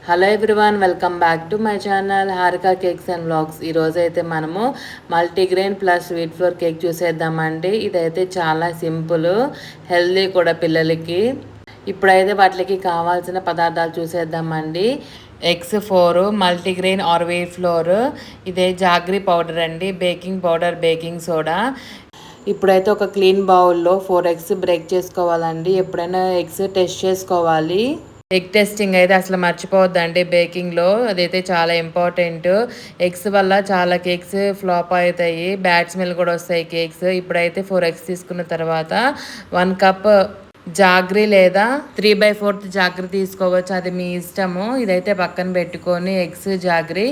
Hello everyone, welcome back to my channel Harika cakes and vlogs. ఈరోజు అయితే మనము multigrain plus sweet flour cake చూసేద్దామండి. ఇదైతే చాలా సింపుల్, హెల్దీ కూడా పిల్లలకి. ఇప్పుడైతే వాటికి కావాల్సిన పదార్థాలు చూసేద్దామండి. Eggs 4, multigrain or wheat flour, ఇదే జాగ్రీ పౌడర్ అండి, బేకింగ్ పౌడర్, బేకింగ్ సోడా. ఇప్పుడైతే ఒక క్లీన్ బౌల్లో 4 ఎగ్స్ బ్రేక్ చేసుకోవాలండి. ఎప్పుడైనా ఎగ్స్ టెస్ట్ చేసుకోవాలి. ఎగ్ టెస్టింగ్ అయితే అసలు మర్చిపోవద్దండి బేకింగ్లో, అదైతే చాలా ఇంపార్టెంట్. ఎగ్స్ వల్ల చాలా కేక్స్ ఫ్లాప్ అవుతాయి, బ్యాడ్ స్మెల్ కూడా వస్తాయి కేక్స్. ఇప్పుడైతే 4 ఎగ్స్ తీసుకున్న తర్వాత 1 కప్ జాగ్రీ లేదా 3/4 జాగ్రీ తీసుకోవచ్చు, అది మీ ఇష్టము. ఇదైతే పక్కన పెట్టుకొని ఎగ్స్ జాగ్రీ,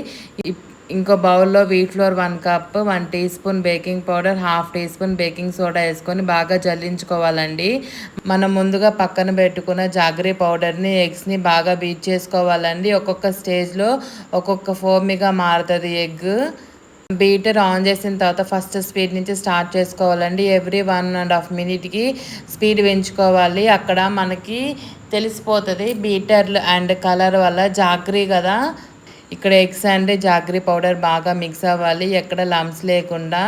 ఇంకో బౌల్లో wheat flour 1 cup, 1 teaspoon baking powder, half teaspoon baking soda వేసుకొని బాగా జల్లించుకోవాలండి. మనం ముందుగా పక్కన పెట్టుకున్న జాగ్రీ పౌడర్ని, ఎగ్స్ని బాగా బీట్ చేసుకోవాలండి. ఒక్కొక్క స్టేజ్లో ఒక్కొక్క ఫోమీగా మారుతుంది ఎగ్. బీటర్ ఆన్ చేసిన తర్వాత ఫస్ట్ స్పీడ్ నుంచి స్టార్ట్ చేసుకోవాలండి. ఎవ్రీ 1.5 మినిట్కి స్పీడ్ పెంచుకోవాలి. అక్కడ మనకి తెలిసిపోతుంది బీటర్లు అండ్ కలర్ వల్ల. జాగ్రీ కదా, ఇక్కడ ఎగ్స్ అండ్ జాగ్రీ పౌడర్ బాగా మిక్స్ అవ్వాలి, ఎక్కడ లంప్స్ లేకుండా,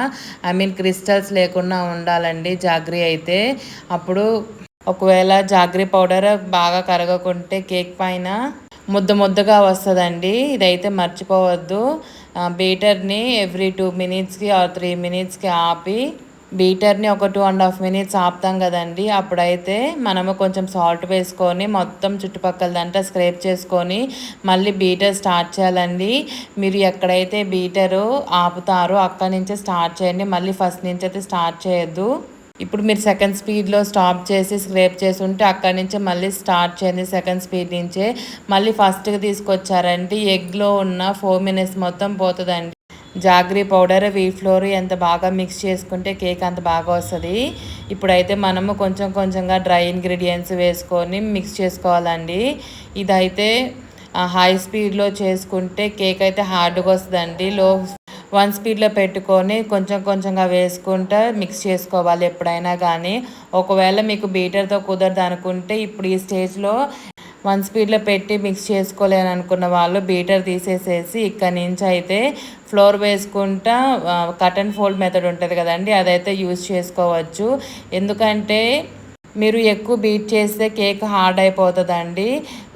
క్రిస్టల్స్ లేకుండా ఉండాలండి జాగ్రీ అయితే. అప్పుడు ఒకవేళ జాగ్రీ పౌడర్ బాగా కరగకుంటే కేక్ పైన ముద్ద ముద్దగా వస్తుందండి. ఇదైతే మర్చిపోవద్దు. బీటర్ని ఎవ్రీ 2 మినిట్స్కి ఆర్ 3 మినిట్స్కి ఆపి, బీటర్ని ఒక 2.5 మినిట్స్ ఆపుతాం కదండి, అప్పుడైతే మనము కొంచెం సాల్ట్ వేసుకొని మొత్తం చుట్టుపక్కలదంతా స్క్రేప్ చేసుకొని మళ్ళీ బీటర్ స్టార్ట్ చేయాలండి. మీరు ఎక్కడైతే బీటరు ఆపుతారో అక్కడి నుంచే స్టార్ట్ చేయండి, మళ్ళీ ఫస్ట్ నుంచి అయితే స్టార్ట్ చేయొద్దు. ఇప్పుడు మీరు సెకండ్ స్పీడ్లో స్టాప్ చేసి స్క్రేప్ చేసి ఉంటే అక్కడి నుంచే మళ్ళీ స్టార్ట్ చేయండి సెకండ్ స్పీడ్ నుంచే. మళ్ళీ ఫస్ట్కి తీసుకొచ్చారంటే ఎగ్లో ఉన్న ఫోమినెస్ మొత్తం పోతుందండి. జాగ్రీ పౌడర్, వీట్ ఫ్లోర్ ఎంత బాగా మిక్స్ చేసుకుంటే కేక్ అంత బాగా వస్తుంది. ఇప్పుడైతే మనము కొంచెం కొంచెంగా డ్రై ఇంగ్రీడియంట్స్ వేసుకొని మిక్స్ చేసుకోవాలండి. ఇదైతే హై స్పీడ్లో చేసుకుంటే కేక్ అయితే హార్డ్గా వస్తుందండి. 1 స్పీడ్లో పెట్టుకొని కొంచెం కొంచెంగా వేసుకుంటూ మిక్స్ చేసుకోవాలి ఎప్పుడైనా కానీ. ఒకవేళ మీకు బీటర్తో కుదరదు అనుకుంటే ఇప్పుడు ఈ స్టేజ్లో 1 స్పీడ్లో పెట్టి మిక్స్ చేసుకోలేని అనుకున్న వాళ్ళు బీటర్ తీసేసేసి ఇక్కడి నుంచి అయితే ఫ్లోర్ వేసుకుంటా కట్ అండ్ ఫోల్డ్ మెథడ్ ఉంటుంది కదండి, అదైతే యూజ్ చేసుకోవచ్చు. ఎందుకంటే మీరు ఎక్కువ బీట్ చేస్తే కేక్ హార్డ్ అయిపోతుందండి.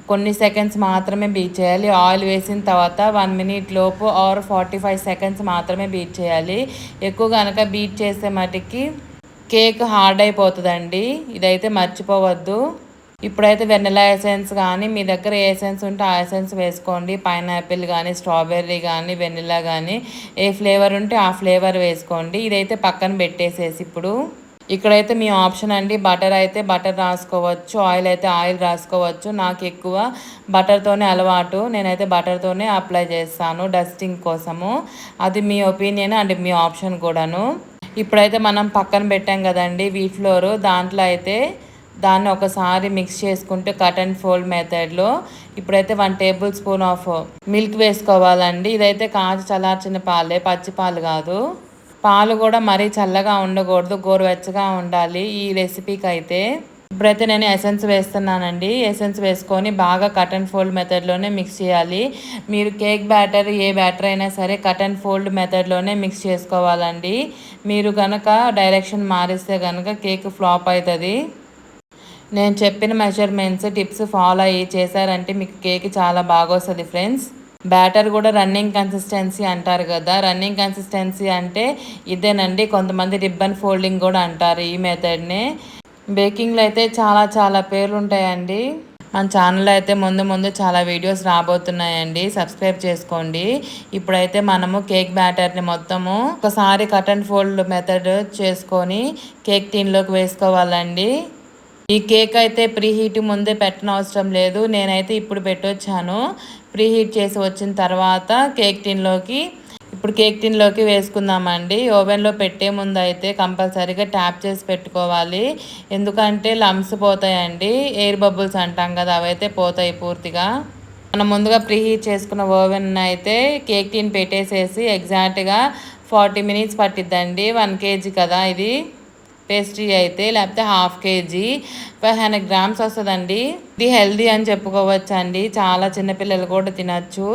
కొన్ని సెకండ్స్ మాత్రమే బీట్ చేయాలి. ఆయిల్ వేసిన తర్వాత 1 మినిట్ లోపు ఆర్ 45 సెకండ్స్ మాత్రమే బీట్ చేయాలి. ఎక్కువ కనుక బీట్ చేసే మటుకి కేక్ హార్డ్ అయిపోతుందండి, ఇదైతే మర్చిపోవద్దు. ఇప్పుడైతే వెనిలా ఎసెన్స్ కానీ, మీ దగ్గర ఏ ఎసెన్స్ ఉంటే ఆ ఎసెన్స్ వేసుకోండి. పైనాపిల్ కానీ, స్ట్రాబెర్రీ కానీ, వెనిలా కానీ, ఏ ఫ్లేవర్ ఉంటే ఆ ఫ్లేవర్ వేసుకోండి. ఇదైతే పక్కన పెట్టేసేసి ఇప్పుడు ఇక్కడైతే మీ ఆప్షన్ అండి. బటర్ అయితే బటర్ రాసుకోవచ్చు, ఆయిల్ అయితే ఆయిల్ రాసుకోవచ్చు. నాకు ఎక్కువ బటర్తోనే అలవాటు, నేనైతే బటర్తోనే అప్లై చేస్తాను డస్టింగ్ కోసము. అది మీ ఒపీనియన్ అండ్ మీ ఆప్షన్ కూడాను. ఇప్పుడైతే మనం పక్కన పెట్టాం కదండి వీట్ ఫ్లోర్, దాంట్లో అయితే దాన్ని ఒకసారి మిక్స్ చేసుకుంటే కట్ అండ్ ఫోల్డ్ మెథడ్లో ఇప్పుడైతే 1 టేబుల్ స్పూన్ ఆఫ్ మిల్క్ వేసుకోవాలండి. ఇదైతే కాచి చల్లార్చిన పాలే, పచ్చి పాలు కాదు. పాలు కూడా మరీ చల్లగా ఉండకూడదు, గోరువెచ్చగా ఉండాలి ఈ రెసిపీకి అయితే. ఇప్పుడైతే నేను ఎసెన్స్ వేస్తున్నానండి. ఎసెన్స్ వేసుకొని బాగా కట్ అండ్ ఫోల్డ్ మెథడ్లోనే మిక్స్ చేయాలి. మీరు కేక్ బ్యాటర్ ఏ బ్యాటర్ అయినా సరే కట్ అండ్ ఫోల్డ్ మెథడ్లోనే మిక్స్ చేసుకోవాలండి. మీరు కనుక డైరెక్షన్ మారిస్తే కనుక కేక్ ఫ్లాప్ అవుతుంది. నేను చెప్పిన మెజర్మెంట్స్ టిప్స్ ఫాలో అయ్యి చేశారంటే మీకు కేక్ చాలా బాగా వస్తుంది ఫ్రెండ్స్. బ్యాటర్ కూడా రన్నింగ్ కన్సిస్టెన్సీ అంటారు కదా, రన్నింగ్ కన్సిస్టెన్సీ అంటే ఇదేనండి. కొంతమంది రిబ్బన్ ఫోల్డింగ్ కూడా అంటారు ఈ మెథడ్నే. బేకింగ్లో అయితే చాలా చాలా పేర్లు ఉంటాయండి. మన ఛానల్లో అయితే ముందు ముందు చాలా వీడియోస్ రాబోతున్నాయండి, సబ్స్క్రైబ్ చేసుకోండి. ఇప్పుడైతే మనము కేక్ బ్యాటర్ని మొత్తము ఒకసారి కట్ అండ్ ఫోల్డ్ మెథడ్ చేసుకొని కేక్ టిన్లోకి వేసుకోవాలండి. ఈ కేక్ అయితే ప్రీ హీట్ ముందే పెట్టనవసరం లేదు, నేనైతే ఇప్పుడు పెట్టొచ్చాను. ప్రీ హీట్ చేసి వచ్చిన తర్వాత కేక్ టిన్లోకి వేసుకుందామండి. ఓవెన్లో పెట్టే ముందు అయితే కంపల్సరీగా ట్యాప్ చేసి పెట్టుకోవాలి, ఎందుకంటే లంప్స్ పోతాయండి. ఎయిర్ బబుల్స్ అంటాం కదా, అవైతే పోతాయి పూర్తిగా. మనం ముందుగా ప్రీ హీట్ చేసుకున్న ఓవెన్ అయితే కేక్ టిన్ పెట్టేసేసి ఎగ్జాక్ట్గా 40 మినిట్స్ పట్టిద్దండి. 1 kg కదా ఇది. పేస్ట్రీ అయితే, లేకపోతే హాఫ్ కేజీ 500 గ్రామ్స్ వస్తుందండి. ఇది హెల్దీ అని చెప్పుకోవచ్చు అండి, చాలా చిన్నపిల్లలు కూడా తినచ్చు.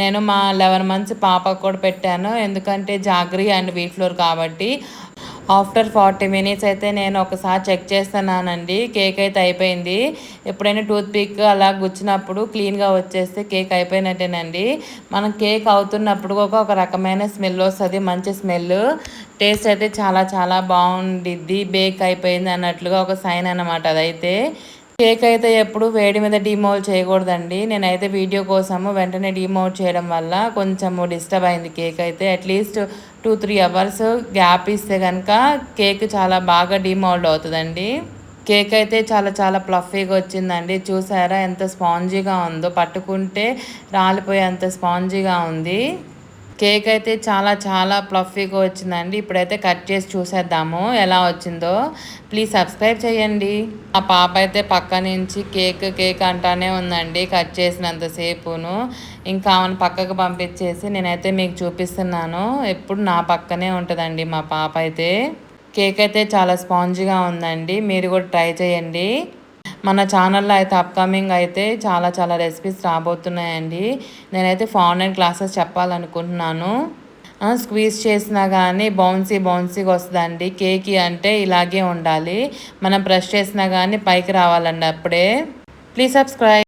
నేను మా 11 మంత్స్ పాపకు కూడా పెట్టాను, ఎందుకంటే జాగ్రీ అండ్ వీట్ ఫ్లోర్ కాబట్టి. ఆఫ్టర్ 40 మినిట్స్ అయితే నేను ఒకసారి చెక్ చేస్తున్నానండి. కేక్ అయితే అయిపోయింది. ఎప్పుడైనా టూత్ పిక్ అలా గుచ్చినప్పుడు క్లీన్గా వచ్చేస్తే కేక్ అయిపోయినట్టేనండి. మనం కేక్ అవుతున్నప్పుడు ఒక రకమైన స్మెల్ వస్తుంది, మంచి స్మెల్. టేస్ట్ అయితే చాలా చాలా బాగుండిద్ది. బేక్ అయిపోయింది అన్నట్లుగా ఒక సైన్ అన్నమాట అదైతే. కేక్ అయితే ఎప్పుడు వేడి మీద డీమౌల్డ్ చేయకూడదండి. నేనైతే వీడియో కోసము వెంటనే డీమౌల్డ్ చేయడం వల్ల కొంచెము డిస్టర్బ్ అయింది కేక్ అయితే. అట్లీస్ట్ 2-3 అవర్స్ గ్యాప్ ఇస్తే కనుక కేక్ చాలా బాగా డీమౌల్డ్ అవుతుందండి. కేక్ అయితే చాలా చాలా ప్లఫీగా వచ్చిందండి. చూసారా ఎంత స్పాంజీగా ఉందో, పట్టుకుంటే రాలిపోయే అంత స్పాంజీగా ఉంది. కేక్ అయితే చాలా చాలా ప్లఫీగా వచ్చిందండి. ఇప్పుడైతే కట్ చేసి చూసేద్దాము ఎలా వచ్చిందో. ప్లీజ్ సబ్స్క్రైబ్ చేయండి. ఆ పాప అయితే పక్క నుంచి కేక్ కేక్ అంటానే ఉందండి కట్ చేసినంతసేపును. ఇంకా ఆమెను పక్కకు పంపించేసి నేనైతే మీకు చూపిస్తున్నాను. ఎప్పుడు నా పక్కనే ఉంటుందండి మా పాప అయితే. కేక్ అయితే చాలా స్పాంజీగా ఉందండి, మీరు కూడా ట్రై చేయండి. మన ఛానల్లో అయితే అప్కమింగ్ అయితే చాలా చాలా రెసిపీస్ రాబోతున్నాయండి. నేనైతే ఫార్నైన్ క్లాసెస్ చెప్పాలనుకుంటున్నాను. స్క్వీజ్ చేసినా కానీ బౌన్సీగా వస్తుందండి. కేక్ అంటే ఇలాగే ఉండాలి, మనం బ్రష్ చేసినా కానీ పైకి రావాలండి అప్పుడే. Please subscribe.